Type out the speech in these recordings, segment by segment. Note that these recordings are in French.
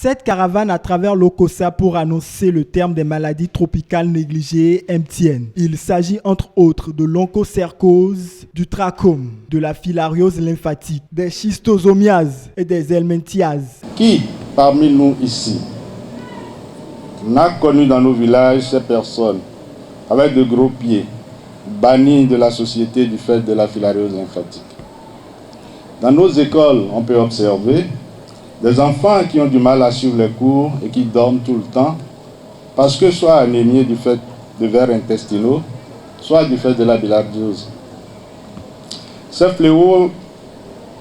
Cette caravane à travers l'Okossa pour annoncer le terme des maladies tropicales négligées MTN. Il s'agit entre autres de l'onchocercose, du trachome, de la filariose lymphatique, des schistosomiases et des helminthiases. Qui parmi nous ici n'a connu dans nos villages ces personnes avec de gros pieds, bannies de la société du fait de la filariose lymphatique? Dans nos écoles, on peut observer des enfants qui ont du mal à suivre les cours et qui dorment tout le temps parce que soit anémiés du fait de vers intestinaux, soit du fait de la bilharziose. Ce fléau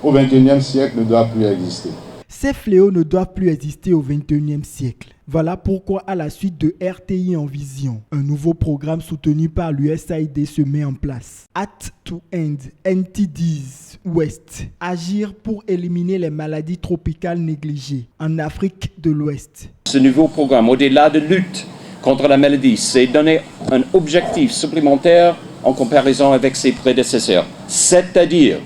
au XXIe siècle ne doit plus exister. Ces fléaux ne doivent plus exister au XXIe siècle. Voilà pourquoi, à la suite de RTI en Vision, un nouveau programme soutenu par l'USAID se met en place. Act to End NTDs West. Agir pour éliminer les maladies tropicales négligées en Afrique de l'Ouest. Ce nouveau programme, au-delà de lutte contre la maladie, c'est donner un objectif supplémentaire en comparaison avec ses prédécesseurs. C'est-à-dire,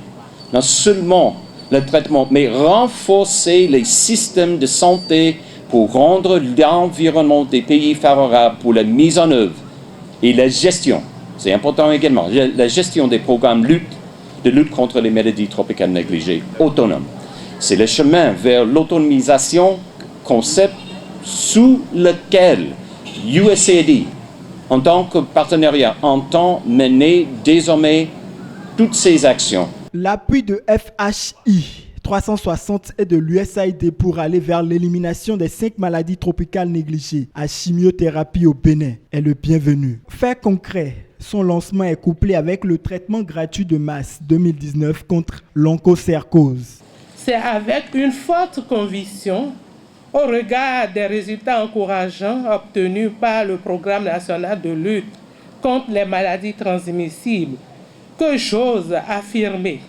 non seulement le traitement, mais renforcer les systèmes de santé pour rendre l'environnement des pays favorables pour la mise en œuvre et la gestion. C'est important également, la gestion des programmes de lutte contre les maladies tropicales négligées autonomes. C'est le chemin vers l'autonomisation, concept sous lequel USAID, en tant que partenariat, entend mener désormais toutes ses actions. L'appui de FHI 360 est de l'USAID pour aller vers l'élimination des 5 maladies tropicales négligées à chimiothérapie au Bénin est le bienvenu. Fait concret, son lancement est couplé avec le traitement gratuit de masse 2019 contre l'onchocercose. C'est avec une forte conviction, au regard des résultats encourageants obtenus par le Programme national de lutte contre les maladies transmissibles, que j'ose affirmer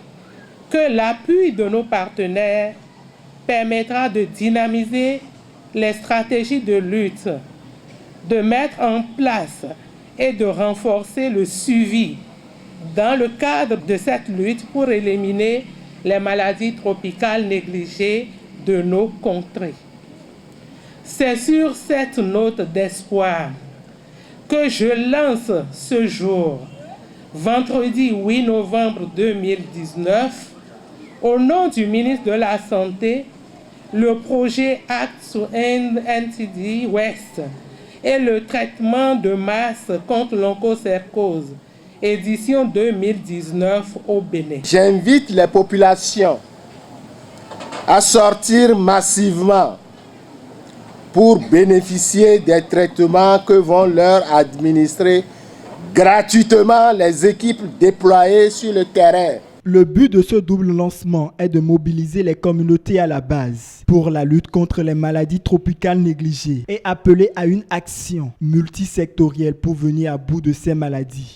que l'appui de nos partenaires permettra de dynamiser les stratégies de lutte, de mettre en place et de renforcer le suivi dans le cadre de cette lutte pour éliminer les maladies tropicales négligées de nos contrées. C'est sur cette note d'espoir que je lance ce jour, vendredi 8 novembre 2019, au nom du ministre de la Santé, le projet Act to End NTD West et le traitement de masse contre l'onchocercose, édition 2019 au Bénin. J'invite les populations à sortir massivement pour bénéficier des traitements que vont leur administrer gratuitement les équipes déployées sur le terrain. Le but de ce double lancement est de mobiliser les communautés à la base pour la lutte contre les maladies tropicales négligées et appeler à une action multisectorielle pour venir à bout de ces maladies.